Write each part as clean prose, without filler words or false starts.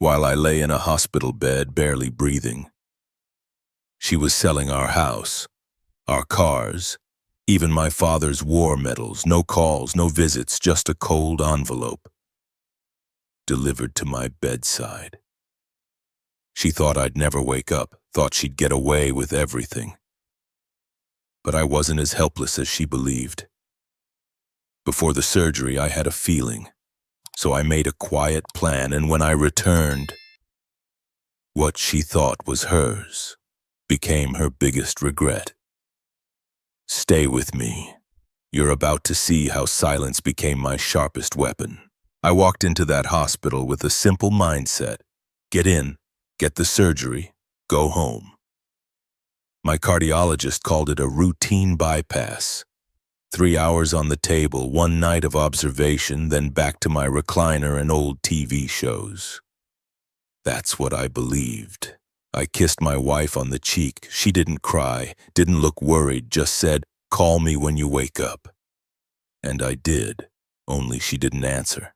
while I lay in a hospital bed, barely breathing. She was selling our house, our cars, even my father's war medals. No calls, no visits, just a cold envelope delivered to my bedside. She thought I'd never wake up, thought she'd get away with everything. But I wasn't as helpless as she believed. Before the surgery, I had a feeling, so I made a quiet plan, and when I returned, what she thought was hers became her biggest regret. Stay with me. You're about to see how silence became my sharpest weapon. I walked into that hospital with a simple mindset. Get in, get the surgery, go home. My cardiologist called it a routine bypass. 3 hours on the table, 1 night of observation, then back to my recliner and old TV shows. That's what I believed. I kissed my wife on the cheek. She didn't cry, didn't look worried, just said, "Call me when you wake up." And I did, only she didn't answer.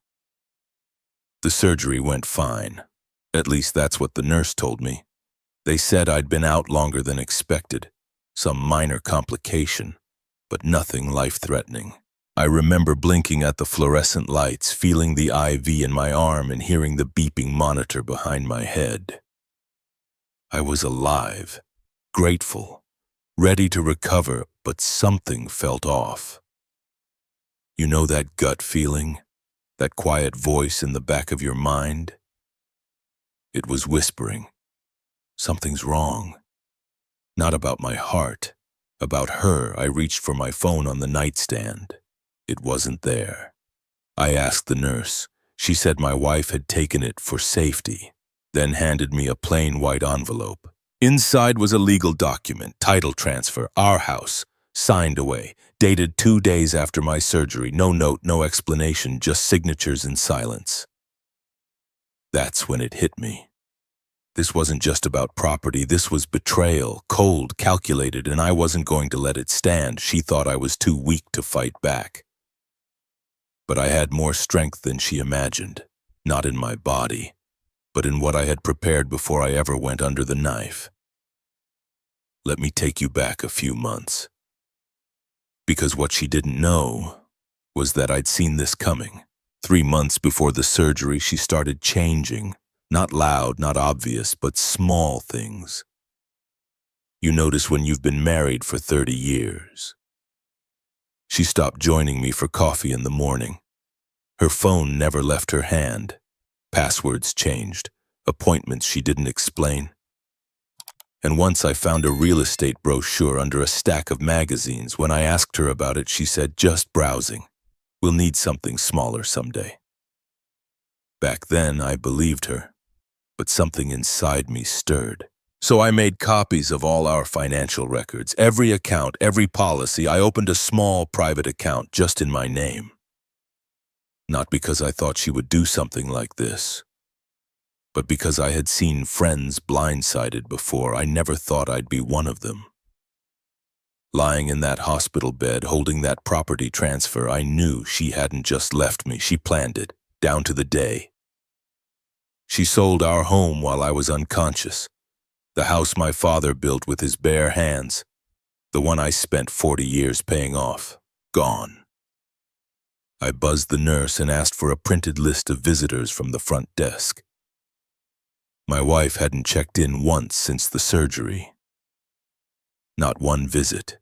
The surgery went fine. At least that's what the nurse told me. They said I'd been out longer than expected, some minor complication, but nothing life-threatening. I remember blinking at the fluorescent lights, feeling the IV in my arm and hearing the beeping monitor behind my head. I was alive, grateful, ready to recover, but something felt off. You know that gut feeling? That quiet voice in the back of your mind? It was whispering, "Something's wrong." Not about my heart, about her. I reached for my phone on the nightstand. It wasn't there. I asked the nurse. She said my wife had taken it for safety, then handed me a plain white envelope. Inside was a legal document, title transfer, our house, signed away, dated 2 days after my surgery. No note, no explanation, just signatures and silence. That's when it hit me. This wasn't just about property, this was betrayal, cold, calculated, and I wasn't going to let it stand. She thought I was too weak to fight back. But I had more strength than she imagined, not in my body, but in what I had prepared before I ever went under the knife. Let me take you back a few months. Because what she didn't know was that I'd seen this coming. 3 months before the surgery, she started changing. Not loud, not obvious, but small things. You notice when you've been married for 30 years. She stopped joining me for coffee in the morning. Her phone never left her hand. Passwords changed. Appointments she didn't explain. And once I found a real estate brochure under a stack of magazines. When I asked her about it, she said, "Just browsing. We'll need something smaller someday." Back then, I believed her. But something inside me stirred. So I made copies of all our financial records, every account, every policy. I opened a small private account just in my name. Not because I thought she would do something like this, but because I had seen friends blindsided before. I never thought I'd be one of them. Lying in that hospital bed, holding that property transfer, I knew she hadn't just left me. She planned it, down to the day. She sold our home while I was unconscious. The house my father built with his bare hands. The one I spent 40 years paying off. Gone. I buzzed the nurse and asked for a printed list of visitors from the front desk. My wife hadn't checked in once since the surgery. Not one visit.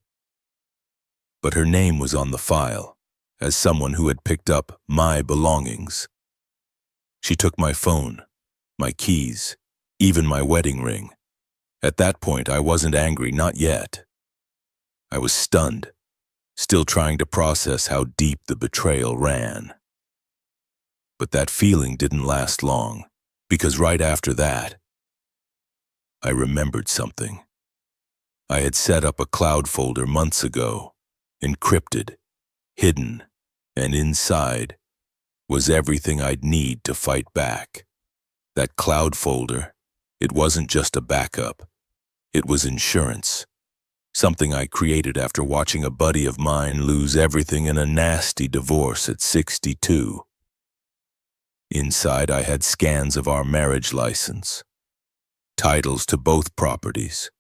But her name was on the file, as someone who had picked up my belongings. She took my phone, my keys, even my wedding ring. At that point, I wasn't angry, not yet. I was stunned, still trying to process how deep the betrayal ran. But that feeling didn't last long, because right after that, I remembered something. I had set up a cloud folder months ago, encrypted, hidden, and inside was everything I'd need to fight back. That cloud folder, it wasn't just a backup. It was insurance. Something I created after watching a buddy of mine lose everything in a nasty divorce at 62. Inside, I had scans of our marriage license, titles to both properties,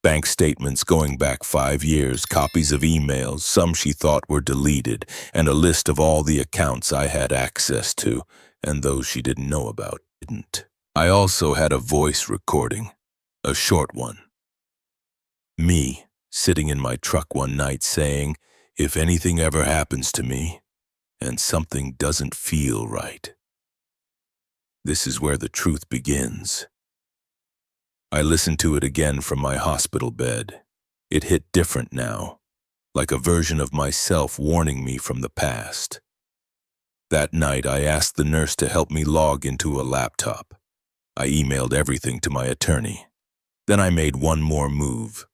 bank statements going back 5 years, copies of emails, some she thought were deleted, and a list of all the accounts I had access to, and those she didn't know about didn't. I also had a voice recording, a short one. Me, sitting in my truck one night saying, "If anything ever happens to me, and something doesn't feel right." This is where the truth begins. I listened to it again from my hospital bed. It hit different now, like a version of myself warning me from the past. That night, I asked the nurse to help me log into a laptop. I emailed everything to my attorney. Then I made one more move.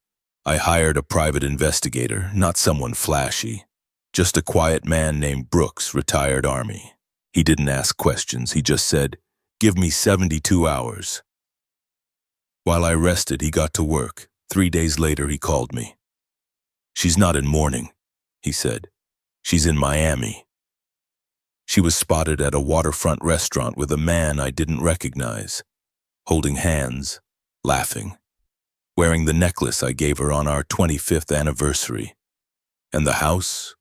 I hired a private investigator, not someone flashy, just a quiet man named Brooks, retired Army. He didn't ask questions, he just said, "Give me 72 hours. While I rested, he got to work. 3 days later, he called me. "She's not in mourning," he said. "She's in Miami." She was spotted at a waterfront restaurant with a man I didn't recognize, holding hands, laughing, wearing the necklace I gave her on our 25th anniversary. And the house?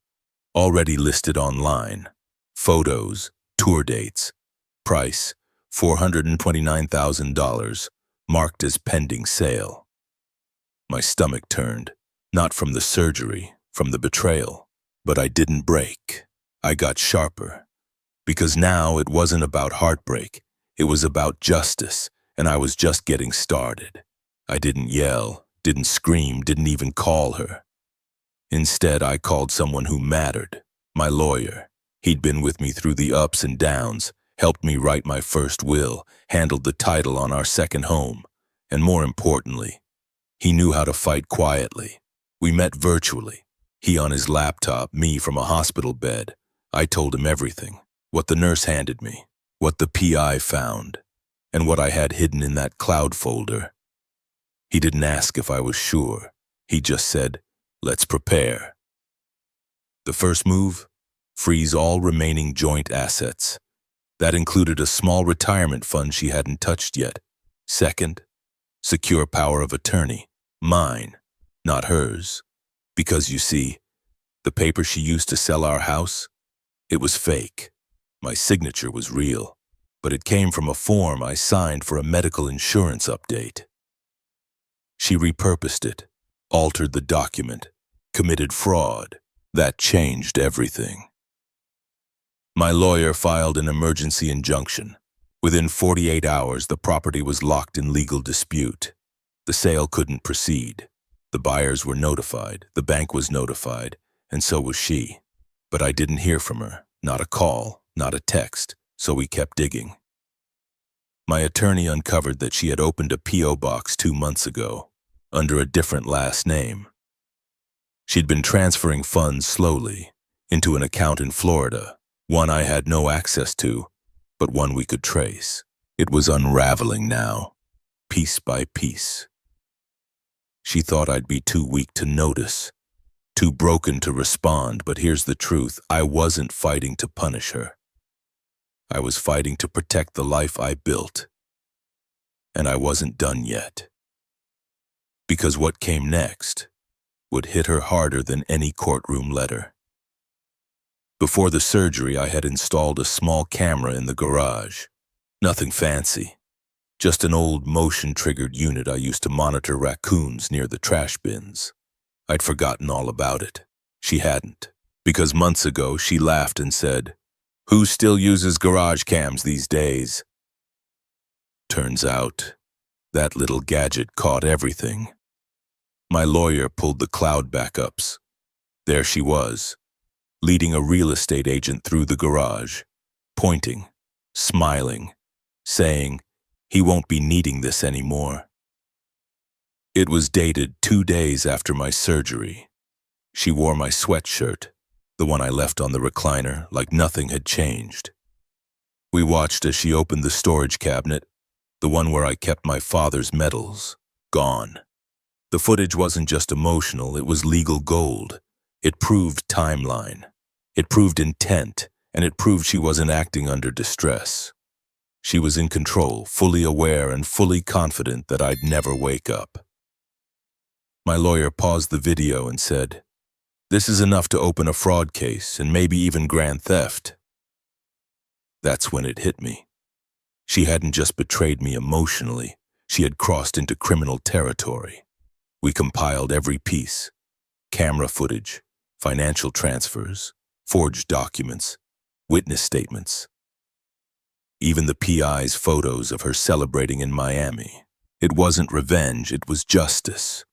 Already listed online. Photos, tour dates, price, $429,000, marked as pending sale. My stomach turned, not from the surgery, from the betrayal. But I didn't break. I got sharper. Because now it wasn't about heartbreak. It was about justice, and I was just getting started. I didn't yell, didn't scream, didn't even call her. Instead, I called someone who mattered, my lawyer. He'd been with me through the ups and downs, helped me write my first will, handled the title on our second home, and more importantly, he knew how to fight quietly. We met virtually. He on his laptop, me from a hospital bed. I told him everything, what the nurse handed me, what the PI found, and what I had hidden in that cloud folder. He didn't ask if I was sure. He just said, "Let's prepare." The first move? Freeze all remaining joint assets. That included a small retirement fund she hadn't touched yet. Second, secure power of attorney. Mine, not hers. Because you see, the paper she used to sell our house, it was fake. My signature was real, but it came from a form I signed for a medical insurance update. She repurposed it, altered the document, committed fraud. That changed everything. My lawyer filed an emergency injunction. Within 48 hours, the property was locked in legal dispute. The sale couldn't proceed. The buyers were notified, the bank was notified, and so was she. But I didn't hear from her, not a call, not a text, so we kept digging. My attorney uncovered that she had opened a P.O. box 2 months ago, under a different last name. She'd been transferring funds slowly into an account in Florida, one I had no access to, but one we could trace. It was unraveling now, piece by piece. She thought I'd be too weak to notice, too broken to respond, but here's the truth. I wasn't fighting to punish her. I was fighting to protect the life I built. And I wasn't done yet. Because what came next would hit her harder than any courtroom letter. Before the surgery, I had installed a small camera in the garage. Nothing fancy. Just an old motion-triggered unit I used to monitor raccoons near the trash bins. I'd forgotten all about it. She hadn't. Because months ago, she laughed and said, "Who still uses garage cams these days?" Turns out, that little gadget caught everything. My lawyer pulled the cloud backups. There she was, leading a real estate agent through the garage, pointing, smiling, saying, "He won't be needing this anymore." It was dated 2 days after my surgery. She wore my sweatshirt, the one I left on the recliner, like nothing had changed. We watched as she opened the storage cabinet, the one where I kept my father's medals, gone. The footage wasn't just emotional, it was legal gold. It proved timeline. It proved intent, and it proved she wasn't acting under distress. She was in control, fully aware and fully confident that I'd never wake up. My lawyer paused the video and said, "This is enough to open a fraud case and maybe even grand theft." That's when it hit me. She hadn't just betrayed me emotionally, she had crossed into criminal territory. We compiled every piece: camera footage, financial transfers, forged documents, witness statements. Even the PI's photos of her celebrating in Miami. It wasn't revenge, it was justice.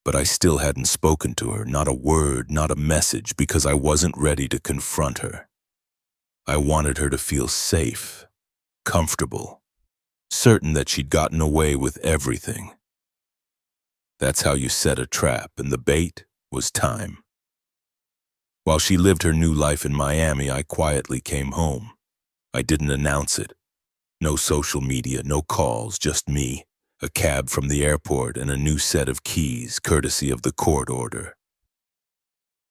But I still hadn't spoken to her, not a word, not a message, because I wasn't ready to confront her. I wanted her to feel safe, comfortable, certain that she'd gotten away with everything. That's how you set a trap, and the bait was time. While she lived her new life in Miami, I quietly came home. I didn't announce it. No social media, no calls, just me, a cab from the airport, and a new set of keys, courtesy of the court order.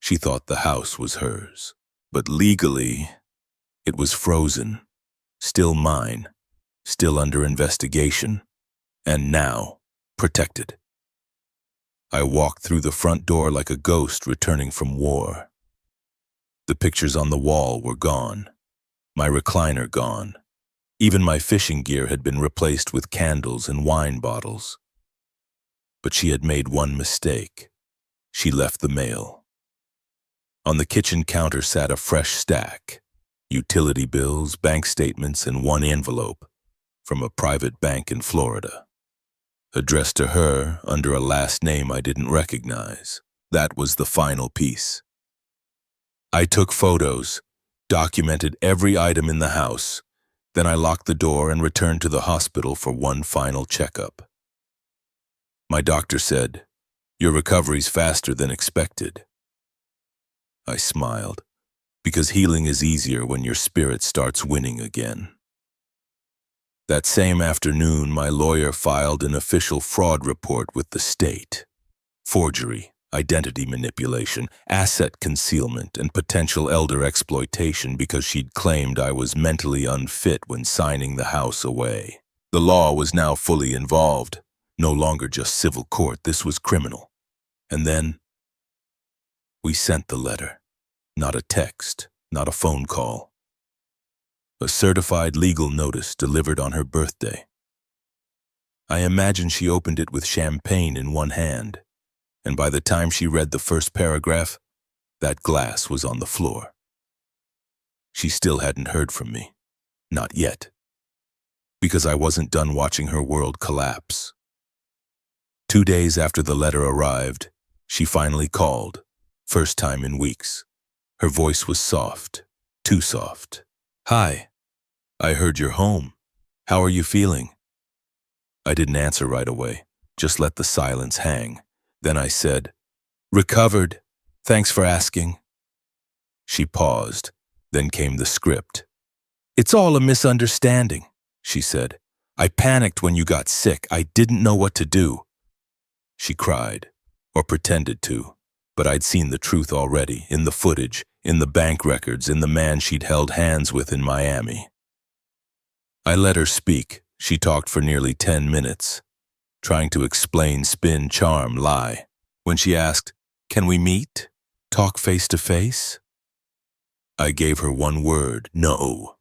She thought the house was hers, but legally, it was frozen, still mine, still under investigation, and now protected. I walked through the front door like a ghost returning from war. The pictures on the wall were gone, my recliner gone. Even my fishing gear had been replaced with candles and wine bottles. But she had made one mistake. She left the mail. On the kitchen counter sat a fresh stack: utility bills, bank statements, and one envelope from a private bank in Florida, addressed to her under a last name I didn't recognize. That was the final piece. I took photos, documented every item in the house. Then I locked the door and returned to the hospital for one final checkup. My doctor said, "Your recovery's faster than expected." I smiled, because healing is easier when your spirit starts winning again. That same afternoon, my lawyer filed an official fraud report with the state. Forgery, identity manipulation, asset concealment, and potential elder exploitation because she'd claimed I was mentally unfit when signing the house away. The law was now fully involved, no longer just civil court, this was criminal. And then, we sent the letter. Not a text, not a phone call. A certified legal notice delivered on her birthday. I imagine she opened it with champagne in one hand, and by the time she read the first paragraph, that glass was on the floor. She still hadn't heard from me. Not yet. Because I wasn't done watching her world collapse. 2 days after the letter arrived, she finally called, first time in weeks. Her voice was soft, too soft. "Hi, I heard you're home. How are you feeling?" I didn't answer right away, just let the silence hang. Then I said, "Recovered. Thanks for asking." She paused, then came the script. "It's all a misunderstanding," she said. "I panicked when you got sick. I didn't know what to do." She cried, or pretended to, but I'd seen the truth already, in the footage, in the bank records, in the man she'd held hands with in Miami. I let her speak. She talked for nearly 10 minutes. Trying to explain, spin, charm, lie. When she asked, "Can we meet? Talk face to face?" I gave her one word: no.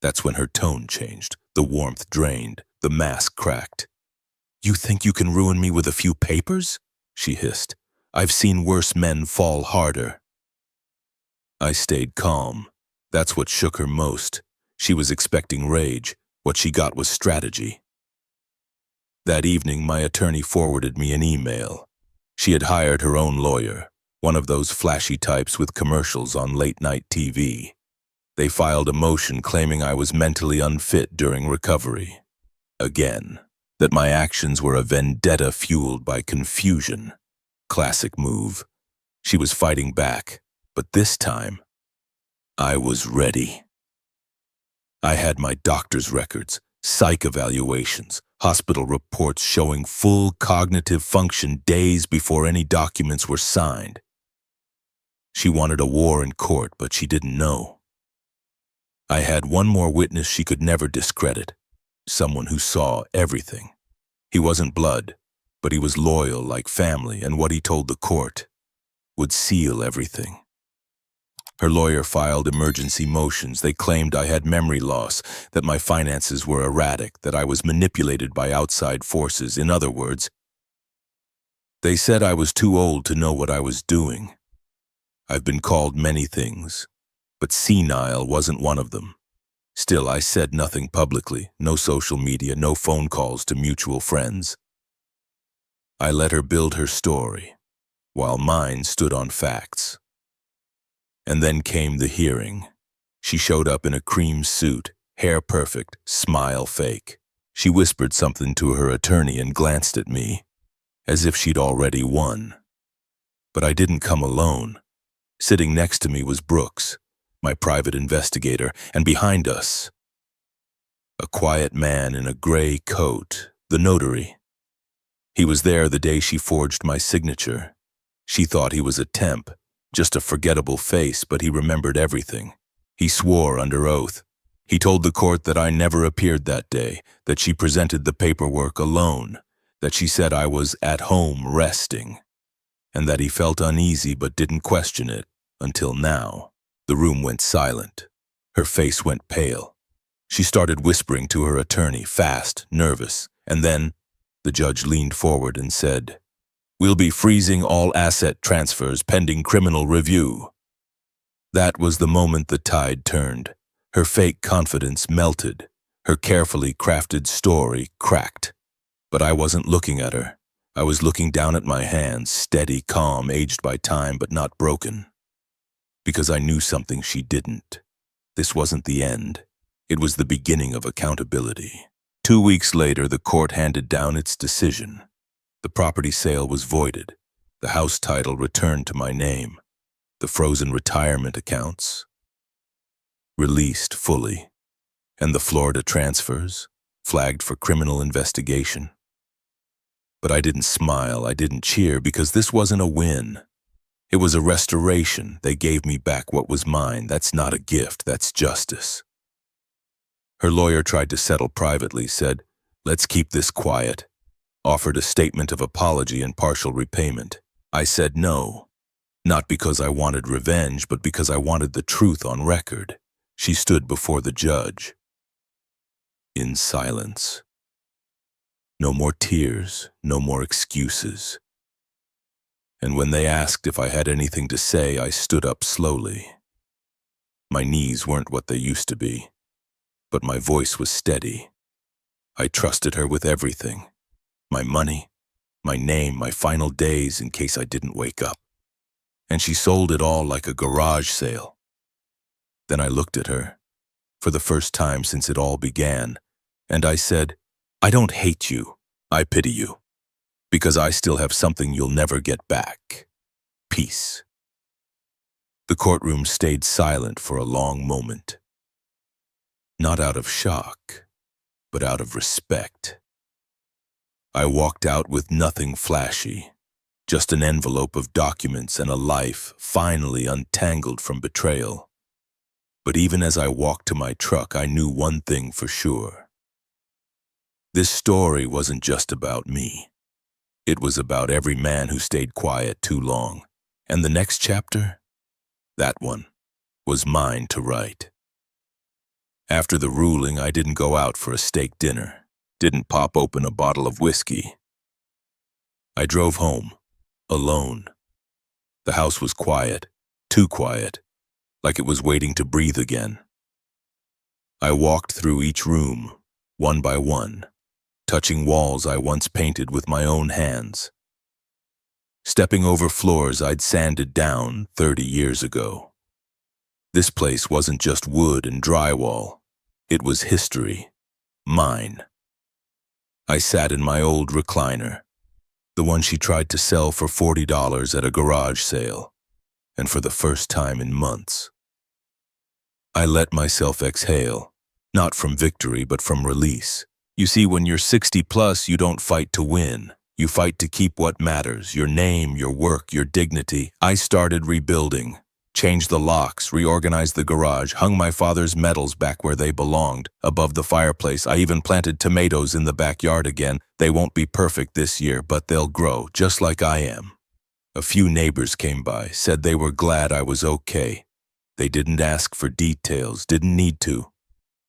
That's when her tone changed, the warmth drained, the mask cracked. "You think you can ruin me with a few papers?" she hissed. "I've seen worse men fall harder." I stayed calm. That's what shook her most. She was expecting rage. What she got was strategy. That evening, my attorney forwarded me an email. She had hired her own lawyer, one of those flashy types with commercials on late-night TV. They filed a motion claiming I was mentally unfit during recovery. Again, that my actions were a vendetta fueled by confusion. Classic move. She was fighting back, but this time, I was ready. I had my doctor's records, psych evaluations, hospital reports showing full cognitive function days before any documents were signed. She wanted a war in court, but she didn't know. I had one more witness she could never discredit, someone who saw everything. He wasn't blood, but he was loyal like family, and what he told the court would seal everything. Her lawyer filed emergency motions. They claimed I had memory loss, that my finances were erratic, that I was manipulated by outside forces. In other words, they said I was too old to know what I was doing. I've been called many things, but senile wasn't one of them. Still, I said nothing publicly, no social media, no phone calls to mutual friends. I let her build her story, while mine stood on facts. And then came the hearing. She showed up in a cream suit, hair perfect, smile fake. She whispered something to her attorney and glanced at me, as if she'd already won. But I didn't come alone. Sitting next to me was Brooks, my private investigator, and behind us, a quiet man in a gray coat, the notary. He was there the day she forged my signature. She thought he was a temp, just a forgettable face, but he remembered everything. He swore under oath. He told the court that I never appeared that day, that she presented the paperwork alone, that she said I was at home resting, and that he felt uneasy but didn't question it until now. The room went silent. Her face went pale. She started whispering to her attorney, fast, nervous, and then the judge leaned forward and said, "We'll be freezing all asset transfers pending criminal review." That was the moment the tide turned. Her fake confidence melted. Her carefully crafted story cracked. But I wasn't looking at her. I was looking down at my hands, steady, calm, aged by time but not broken. Because I knew something she didn't. This wasn't the end. It was the beginning of accountability. 2 weeks later, the court handed down its decision. The property sale was voided. The house title returned to my name. The frozen retirement accounts released fully. And the Florida transfers flagged for criminal investigation. But I didn't smile, I didn't cheer, because this wasn't a win. It was a restoration. They gave me back what was mine. That's not a gift, that's justice. Her lawyer tried to settle privately, said, "Let's keep this quiet," offered a statement of apology and partial repayment. I said no, not because I wanted revenge, but because I wanted the truth on record. She stood before the judge, in silence. No more tears, no more excuses. And when they asked if I had anything to say, I stood up slowly. My knees weren't what they used to be, but my voice was steady. I trusted her with everything. My money, my name, my final days in case I didn't wake up. And she sold it all like a garage sale. Then I looked at her, for the first time since it all began, and I said, "I don't hate you, I pity you, because I still have something you'll never get back. Peace." The courtroom stayed silent for a long moment. Not out of shock, but out of respect. I walked out with nothing flashy, just an envelope of documents and a life finally untangled from betrayal. But even as I walked to my truck, I knew one thing for sure. This story wasn't just about me. It was about every man who stayed quiet too long. And the next chapter? That one was mine to write. After the ruling, I didn't go out for a steak dinner, didn't pop open a bottle of whiskey. I drove home, alone. The house was quiet, too quiet, like it was waiting to breathe again. I walked through each room, one by one, touching walls I once painted with my own hands, stepping over floors I'd sanded down 30 years ago. This place wasn't just wood and drywall. It was history. Mine. I sat in my old recliner, the one she tried to sell for $40 at a garage sale, and for the first time in months, I let myself exhale, not from victory but from release. You see, when you're 60 plus, you don't fight to win. You fight to keep what matters, your name, your work, your dignity. I started rebuilding. Changed the locks, reorganized the garage, hung my father's medals back where they belonged, above the fireplace. I even planted tomatoes in the backyard again. They won't be perfect this year, but they'll grow, just like I am. A few neighbors came by, said they were glad I was okay. They didn't ask for details, didn't need to.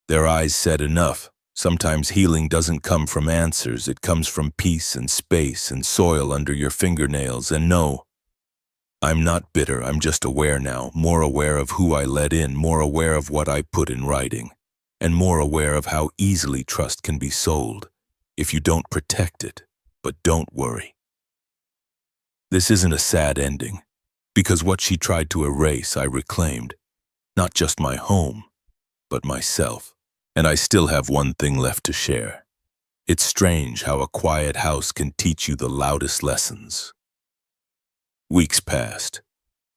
Their eyes said enough. Sometimes healing doesn't come from answers, it comes from peace and space and soil under your fingernails. And no, I'm not bitter, I'm just aware now, more aware of who I let in, more aware of what I put in writing, and more aware of how easily trust can be sold if you don't protect it. But don't worry. This isn't a sad ending, because what she tried to erase I reclaimed, not just my home, but myself. And I still have one thing left to share. It's strange how a quiet house can teach you the loudest lessons. Weeks passed.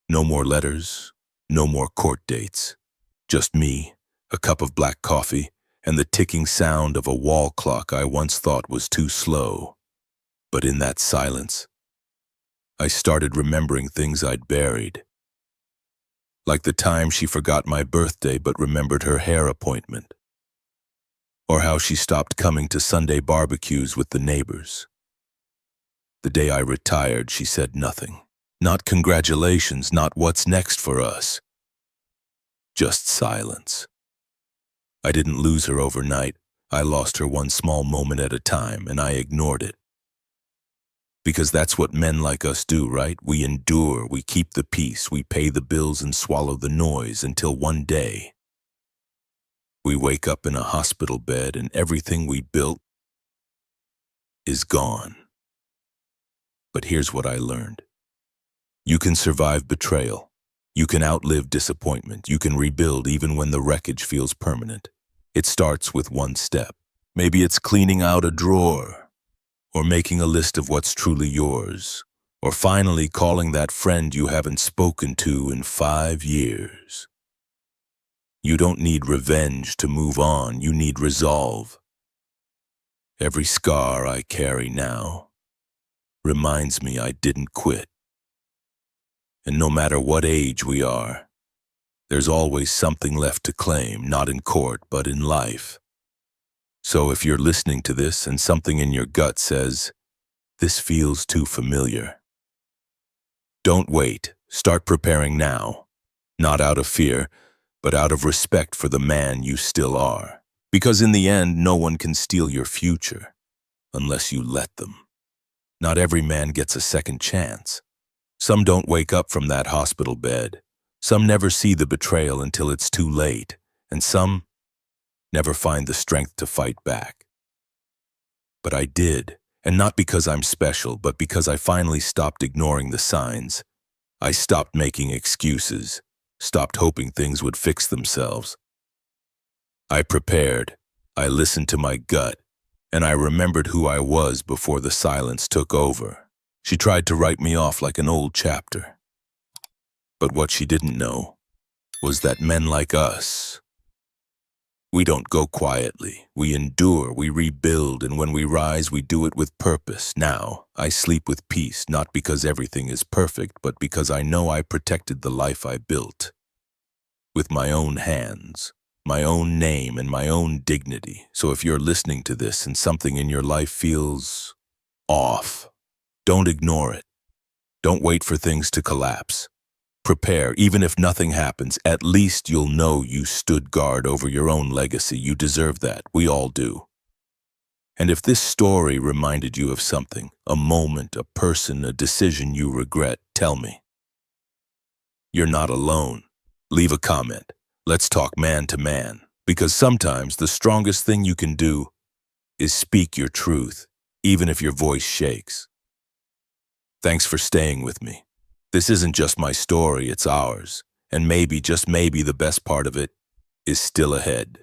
No more letters, no more court dates. Just me, a cup of black coffee, and the ticking sound of a wall clock I once thought was too slow. But in that silence, I started remembering things I'd buried. Like the time she forgot my birthday but remembered her hair appointment. Or how she stopped coming to Sunday barbecues with the neighbors. The day I retired, she said nothing. Not congratulations, not what's next for us. Just silence. I didn't lose her overnight. I lost her one small moment at a time, and I ignored it. Because that's what men like us do, right? We endure, we keep the peace, we pay the bills and swallow the noise until one day we wake up in a hospital bed and everything we built is gone. But here's what I learned. You can survive betrayal. You can outlive disappointment. You can rebuild even when the wreckage feels permanent. It starts with one step. Maybe it's cleaning out a drawer, or making a list of what's truly yours, or finally calling that friend you haven't spoken to in 5 years. You don't need revenge to move on, you need resolve. Every scar I carry now reminds me I didn't quit. And no matter what age we are, there's always something left to claim, not in court, but in life. So if you're listening to this and something in your gut says, this feels too familiar, don't wait, start preparing now. Not out of fear, but out of respect for the man you still are. Because in the end, no one can steal your future unless you let them. Not every man gets a second chance. Some don't wake up from that hospital bed. Some never see the betrayal until it's too late. And some never find the strength to fight back. But I did, and not because I'm special, but because I finally stopped ignoring the signs. I stopped making excuses. Stopped hoping things would fix themselves. I prepared, I listened to my gut, and I remembered who I was before the silence took over. She tried to write me off like an old chapter. But what she didn't know was that men like us, we don't go quietly. We endure, we rebuild, and when we rise, we do it with purpose. Now, I sleep with peace, not because everything is perfect, but because I know I protected the life I built. With my own hands, my own name, and my own dignity. So if you're listening to this and something in your life feels off, don't ignore it. Don't wait for things to collapse. Prepare, even if nothing happens, at least you'll know you stood guard over your own legacy. You deserve that. We all do. And if this story reminded you of something, a moment, a person, a decision you regret, tell me. You're not alone. Leave a comment. Let's talk man to man. Because sometimes the strongest thing you can do is speak your truth, even if your voice shakes. Thanks for staying with me. This isn't just my story, it's ours. And maybe, just maybe, the best part of it is still ahead.